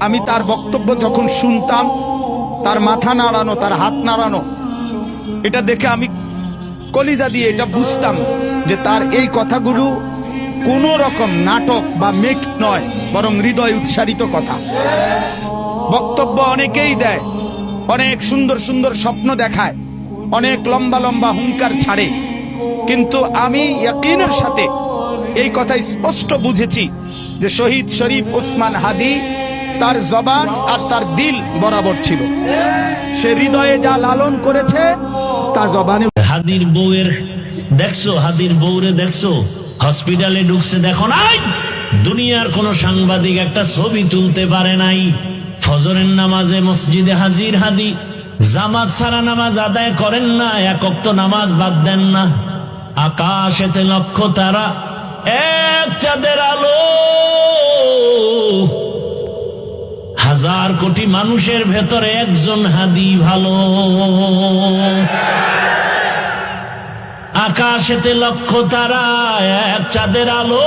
আমি তার বক্তব্য যখন শুনতাম, তার মাথা নাড়ানো, তার হাত নাড়ানো, এটা দেখে আমি কলিজা দিয়ে এটা বুঝতাম যে তার এই কথাগুলো কোনো রকম নাটক বা মেক নয়, বরং হৃদয় উৎসারিত কথা। বক্তব্য অনেকেই দেয়, অনেক সুন্দর সুন্দর স্বপ্ন দেখায়, অনেক লম্বা লম্বা হুঙ্কার ছাড়ে, কিন্তু আমি ইয়াকিনের সাথে এই কথা স্পষ্ট বুঝেছি যে শহীদ শরীফ ওসমান হাদি তার জবান আর তার দিল বরাবর ছিল। সে হৃদয়ে যা লালন করেছে তা জবানে। হাদির বউয়ের দেখছো, হাদির বউরে দেখছো হসপিটালে ঢুকছে, দেখো নাই দুনিয়ার কোন সাংবাদিক একটা ছবি তুলতে পারে নাই। ফজরের নামাজে মসজিদে হাজির হাদি, জামাত ছাড়া নামাজ আদায় করেন না, এক ওয়াক্ত নামাজ বাদ দেন না। আকাশেতে লক্ষ তারা, এক চাঁদের আলো, হাজার কোটি মানুষের ভেতরে একজন হাদি ভালো। আকাশেতে লক্ষ তারা, এক চাঁদের আলো,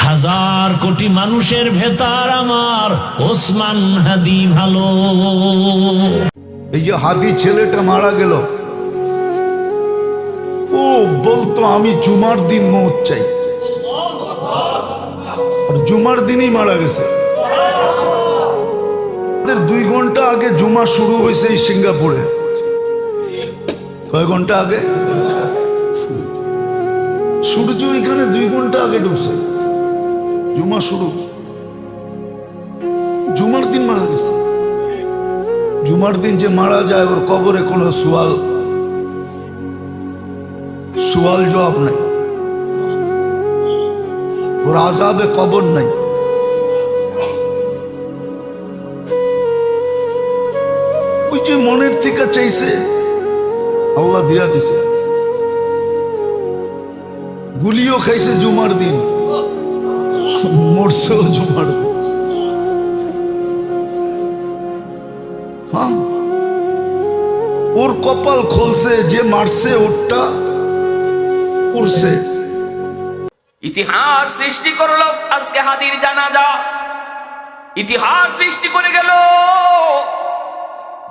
হাজার কোটি মানুষের ভেতর আমার ওসমান হাদি ভালো। এই যে হাদি ছেলেটা মারা গেল, ও বলতো আমি জুমার দিন মৌত চাই, আর জুমার দিনই মারা গেছে। 2 ঘন্টা আগে জুমা শুরু হয়েছে এই সিঙ্গাপুরে। কয় ঘন্টা আগে? সূর্য এখানে 2 ঘন্টা আগে ঢুকছে, জুমা শুরু। জুমার দিন মারা গেছে। জুমার দিন যে মারা যায় ওর কবরে কোনো সুয়াল জবাব নাই, ওর আযাবে কবর নাই। ওই যে মনের থেকে চাইছে আল্লাহ দিয়া দিছে। গুলিও খাইছে জুমার দিন, মরছেও জুমার দিন। হ্যাঁ, ওর কপাল খুলছে, যে মারছে ওরটা করছে। ইতিহাস সৃষ্টি করলো আজকে হাদির জানাজা, ইতিহাস সৃষ্টি করে গেল।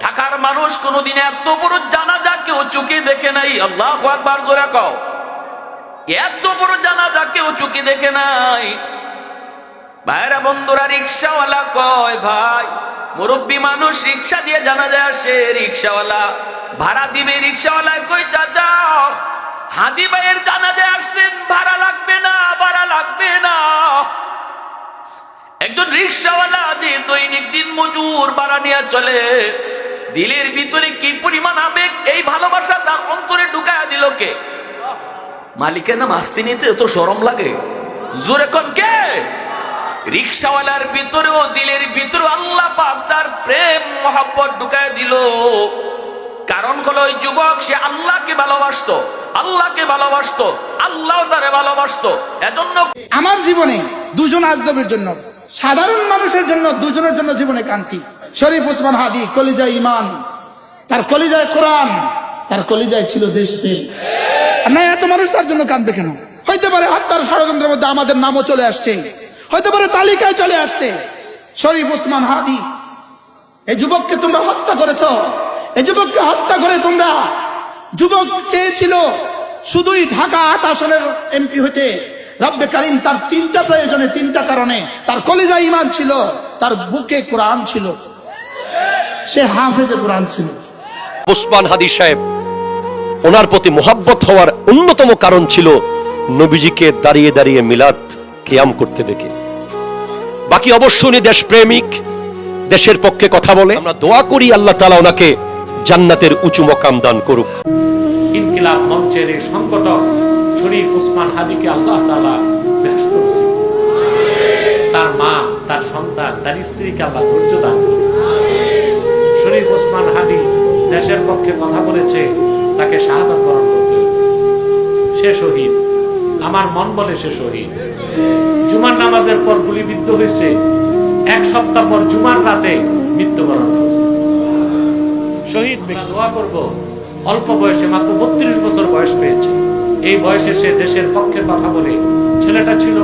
ঢাকার মানুষ কোনোদিন এত বড় জানাজা কেউ চোখে দেখে নাই। আল্লাহু আকবার, জোরে কও। এত বড় জানাজা কেউ চোখে দেখে নাই। ভাইরা বন্ধুরা, রিক্সাওয়ালা কয় ভাই, মুরব্বী মানুষ রিক্সা দিয়ে জানাজা আসে, রিক্সাওয়ালা ভাড়া দিবে। রিক্সাওয়ালা কই চাচা, হাদি ভাইয়ের জানাজায় আসছেন, ভাড়া লাগবে না, ভাড়া লাগবে না। একজন রিক্সাওয়ালা যে দৈনিক দিন মজুর ভাড়া নিয়ে চলে, দিলের ভিতরে কি পরিমাণ আবেগ, এই ভালোবাসা তার অন্তরে ঢুকায়া দিল কে? মালিকের নাম আসতে নিতে এত শরম লাগে? জোরে কোন কে? রিক্সাওয়ালার ভিতরেও দিলের ভিতরে আল্লাহ পাক তার প্রেম মহব্বত ঢুকায় দিল। কারণ হলো ওই যুবক সে আল্লাহকে ভালোবাসতো, আল্লাহকে ভালোবাসতো, আল্লাহ তারে ভালোবাসতো। এজন্য আমার জীবনে 2 জন আজনবীর জন্য, সাধারণ মানুষের জন্য 2 জনের জন্য জীবনে কাঁদছি। শরীফ ওসমান হাদি, কলিজায় ইমান, তার কলিজায় কোরআন, তার কলিজায় ছিল দেশপ্রেম। না, এত মানুষ তার জন্য কাঁদবে কেন? হইতে পারে হত্যার ষড়যন্ত্রের মধ্যে আমাদের নামও চলে আসছে, হইতে পারে তালিকায় চলে আসছে। শরীফ ওসমান হাদি, এই যুবককে তোমরা হত্যা করেছ। এই যুবককে হত্যা করে তোমরা, যুবক চেয়েছিল শুধুই ঢাকা 8 আসনের এমপি হইতে। রব্বে কারীম তার 3টা প্রয়োজনে, 3টা কারণে, তার কলিজায় ঈমান ছিল, তার বুকে কোরআন ছিল, সে হাফেজে কোরআন ছিল। ওসমান হাদি সাহেব, ওনার প্রতি মোহাব্বত হওয়ার অন্যতম কারণ ছিল নবীজিকে দাঁড়িয়ে দাঁড়িয়ে মিলাদ কিয়াম করতে দেখে। বাকি অবশ্য উনি দেশপ্রেমিক, দেশের পক্ষে কথা বলে। আমরা দোয়া করি আল্লাহ তাআলা ওনাকে জান্নাতের উঁচু মকাম দান করুক। ইনকিলাব মঞ্চের এই সংগঠক শরীফ ওসমান হাদিকে আল্লাহ তাআলা বেহেশত নসিব করুন। তার মা, তার সন্তান, তার স্ত্রীকে আল্লাহ ধৈর্য দান করুন। শরীফ ওসমান হাদি দেশের পক্ষে কথা বলেছে, তাকে শাহাদাত বরণ করতে হবে। সে শহীদ, আমার মন বলে সে শহীদ। জুমার নামাজের পর গুলিবিদ্ধ হয়েছে, 1 সপ্তাহ পর জুমার রাতে মৃত্যুবরণ করেছে। শহীদ দোয়া করব, অল্প বয়সে মাত্র 32 বছর বয়স পেয়েছে। এই বয়সে সে দেশের পক্ষে কথা বলে। ছেলেটা ছিল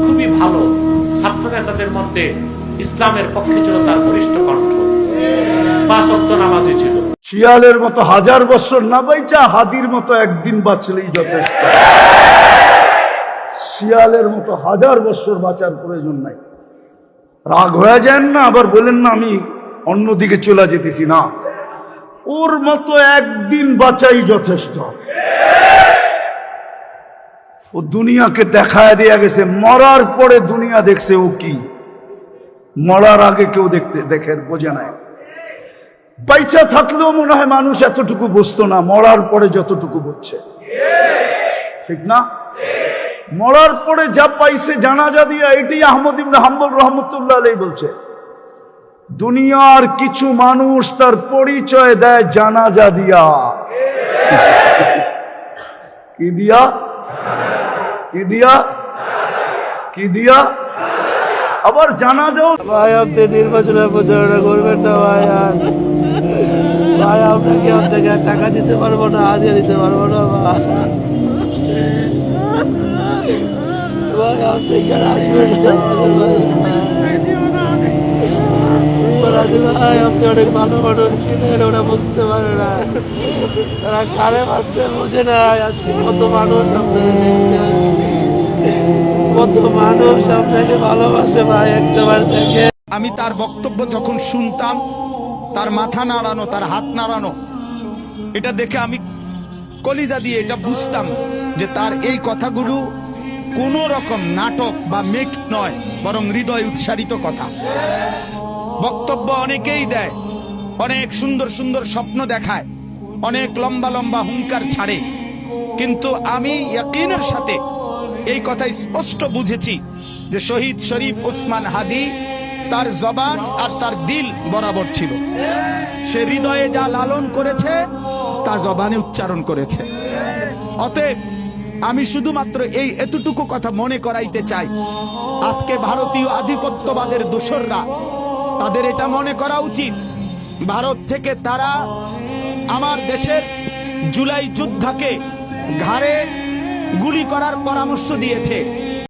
খুবই ভালো, ছাত্র নেতাদের মধ্যে ইসলামের পক্ষে ছিল তার বলিষ্ঠ কণ্ঠ। 5 ওয়াক্ত নামাজি ছিল। শিয়ালের মতো 1000 বছর না বাইচা হাদির মতো একদিন বাঁচলেই যথেষ্ট। শিয়ালের মতো 1000 বছর বাঁচার প্রয়োজন নাই। রাগ হয়ে যান না, আবার বলেন না আমি অন্যদিকে চলে যেতেছি না। ওর মতো একদিন বাঁচাই যথেষ্ট। ও দুনিয়াকে দেখায় দিয়ে গেছে, মরার পরে দুনিয়া দেখছে ও কি, মরার আগে কেউ দেখে বোঝে নাই। বাইচা থাকলেও মনে হয় মানুষ এতটুকু বুঝতো না, মরার পরে যতটুকু বুঝছে, ঠিক না? মরার পরে যা পাইছে জানাজা দিয়া, এটি আহমদ ইবনে হাম্বল রহমতুল্লাহ আলাইহি বলছে, দুনিয়ার কিছু মানুষ তার পরিচয় দেয় জানাজা দিয়া। কি দিয়া? কি দিয়া? কি দিয়া? আবার জানাজাও। ভাই আপনি নির্বাচনের প্রচারণা করবেন না ভাই, আর ভাই আপনাকে আপনাকে টাকা দিতে পারবো না, হাদিয়া দিতে পারবো না ভাই। ভাই আপনি কেন আসবেন না ভাই, আপনি অনেক ভালো মানুষ ছিলেন, ওরা বুঝতে পারে না, তারা কারে মারছে বুঝে না। আজকে কত মানুষ আপনাকে দেখতে আসবে, কত মানুষ আপনাকে ভালোবাসে ভাই, একটাবার দেখে। আমি তার বক্তব্য যখন শুনতাম, তার মাথা নাড়ানো, তার হাত নাড়ানো, এটা দেখে আমি কলিজা দিয়ে এটা বুঝতাম যে তার এই কথাগুলো কোন রকম নাটক বা মেক নয়, বরং হৃদয় উৎসারিত কথা। বক্তব্য অনেকেই দেয়, অনেক সুন্দর সুন্দর স্বপ্ন দেখায়, অনেক লম্বা লম্বা হুঙ্কার ছাড়ে, কিন্তু আমি ইয়াকিনের সাথে এই কথা স্পষ্ট বুঝেছি যে শহীদ শরীফ ওসমান হাদি তার জবান আর তার দিল বরাবর ছিল। সে হৃদয়ে যা লালন করেছে তা জবানে উচ্চারণ করেছে। অতএব আমি শুধুমাত্র এই এতটুকু কথা মনে করাইতে চাই, আজকে ভারতীয় আধিপত্যবাদের দোসররা, তাদের এটা মনে করা উচিত, ভারত থেকে তারা আমার দেশের জুলাই যোদ্ধাকে ঘাড়ে গুলি করার পরামর্শ দিয়েছে।